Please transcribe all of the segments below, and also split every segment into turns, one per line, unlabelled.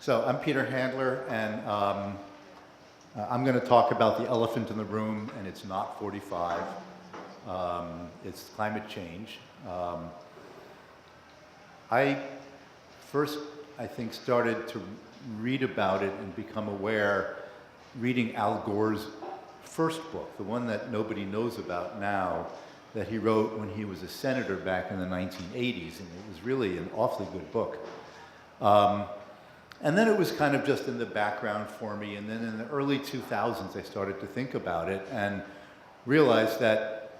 So I'm Peter Handler, and I'm going to talk about the elephant in the room, and it's not 45. It's climate change. I first, I think, started to read about it and become aware reading Al Gore's first book, the one that nobody knows about now, that he wrote when he was a senator back in the 1980s, and it was really an awfully good book. And then it was kind of just in the background for me, and then in the early 2000s I started to think about it and realized that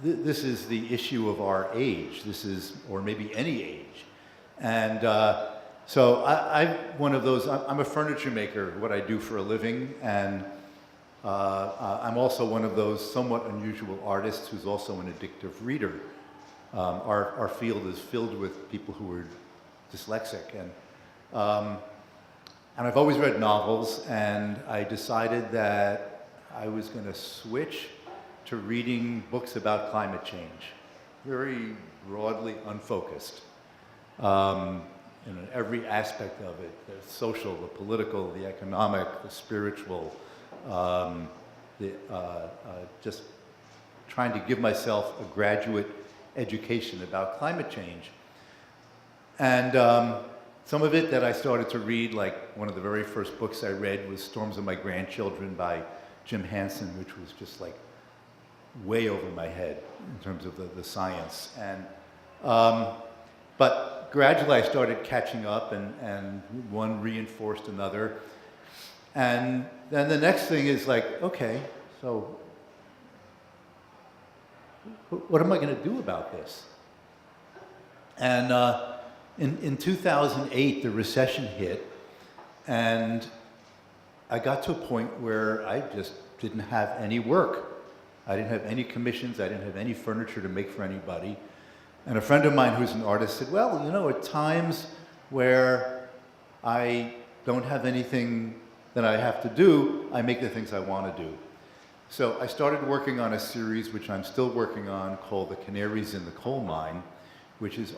this is the issue of our age, or maybe any age. And so I'm one of those, I'm a furniture maker, what I do for a living, and I'm also one of those somewhat unusual artists who's also an addictive reader. Our field is filled with people who are dyslexic, and I've always read novels, and I decided that I was going to switch to reading books about climate change, very broadly unfocused, in every aspect of it, the social, the political, the economic, the spiritual, just trying to give myself a graduate education about climate change. And some of it that I started to read, like one of the very first books I read was Storms of My Grandchildren by Jim Hansen, which was just like way over my head in terms of the science. And, but gradually I started catching up, and one reinforced another. And then the next thing is like, okay, so what am I going to do about this? And in 2008, the recession hit, and I got to a point where I just didn't have any work. I didn't have any commissions, I didn't have any furniture to make for anybody. And a friend of mine who's an artist said, well, you know, at times where I don't have anything that I have to do, I make the things I want to do. So I started working on a series, which I'm still working on, called The Canaries in the Coal Mine, which is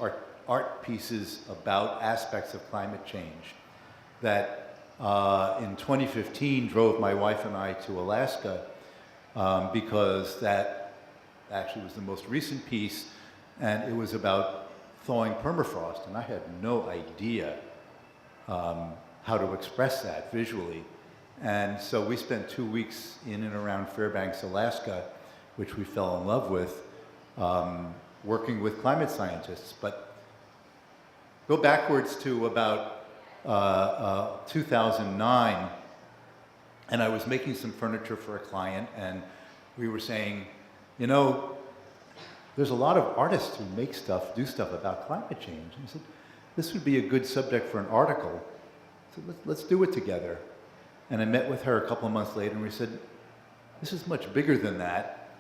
art pieces about aspects of climate change that in 2015 drove my wife and I to Alaska because that actually was the most recent piece, and it was about thawing permafrost, and I had no idea how to express that visually. And so we spent 2 weeks in and around Fairbanks, Alaska, which we fell in love with, working with climate scientists. But go backwards to about 2009, and I was making some furniture for a client, and we were saying, you know, there's a lot of artists who make stuff, do stuff about climate change. And I said, this would be a good subject for an article. So let's do it together. And I met with her a couple of months later, and we said, this is much bigger than that.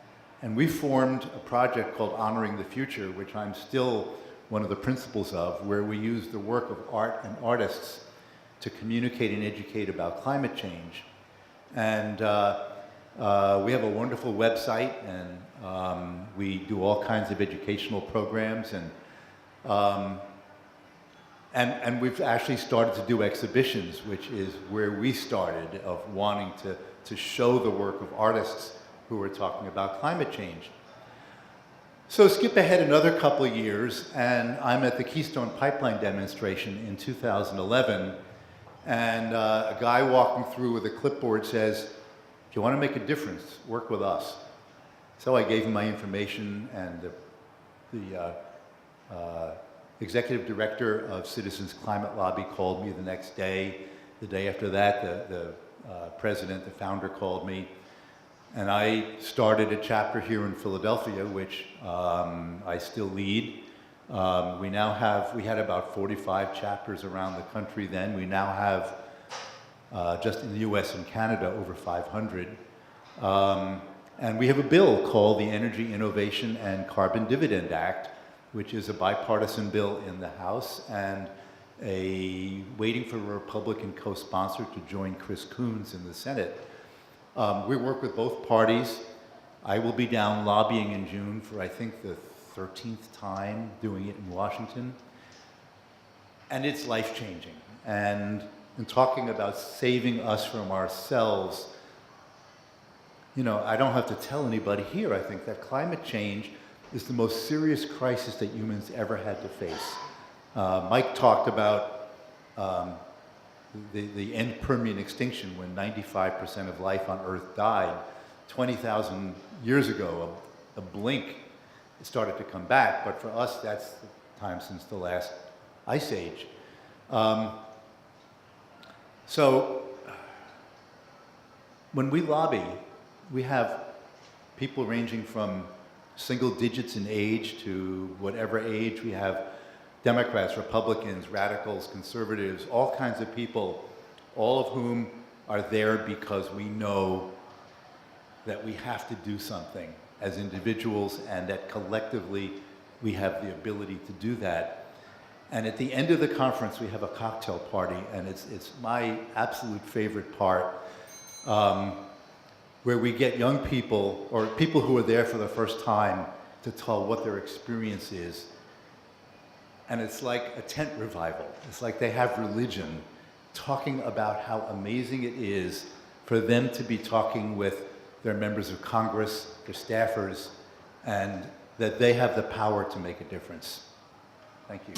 And we formed a project called Honoring the Future, which I'm still one of the principals of, where we use the work of art and artists to communicate and educate about climate change. And we have a wonderful website, and we do all kinds of educational programs, and we've actually started to do exhibitions, which is where we started, of wanting to show the work of artists who are talking about climate change. So skip ahead another couple of years, and I'm at the Keystone Pipeline demonstration in 2011, and a guy walking through with a clipboard says, if you want to make a difference, work with us. So I gave him my information, and the executive director of Citizens Climate Lobby called me the next day. The day after that, the president, the founder, called me. And I started a chapter here in Philadelphia, which I still lead. We had about 45 chapters around the country then. We now have, just in the US and Canada, over 500. And we have a bill called the Energy Innovation and Carbon Dividend Act, which is a bipartisan bill in the House, and waiting for a Republican co-sponsor to join Chris Coons in the Senate. We work with both parties. I will be down lobbying in June for, I think, the 13th time doing it in Washington. And it's life-changing. And in talking about saving us from ourselves, you know, I don't have to tell anybody here, I think that climate change is the most serious crisis that humans ever had to face. Mike talked about the end Permian extinction when 95% of life on Earth died. 20,000 years ago, a blink, it started to come back, but for us, that's the time since the last ice age. So when we lobby, we have people ranging from single digits in age to whatever age. We have Democrats, Republicans, radicals, conservatives, all kinds of people, all of whom are there because we know that we have to do something as individuals and that collectively we have the ability to do that. And at the end of the conference, we have a cocktail party, and it's my absolute favorite part, where we get young people or people who are there for the first time to tell what their experience is. And it's like a tent revival. It's like they have religion, talking about how amazing it is for them to be talking with their members of Congress, their staffers, and that they have the power to make a difference. Thank you.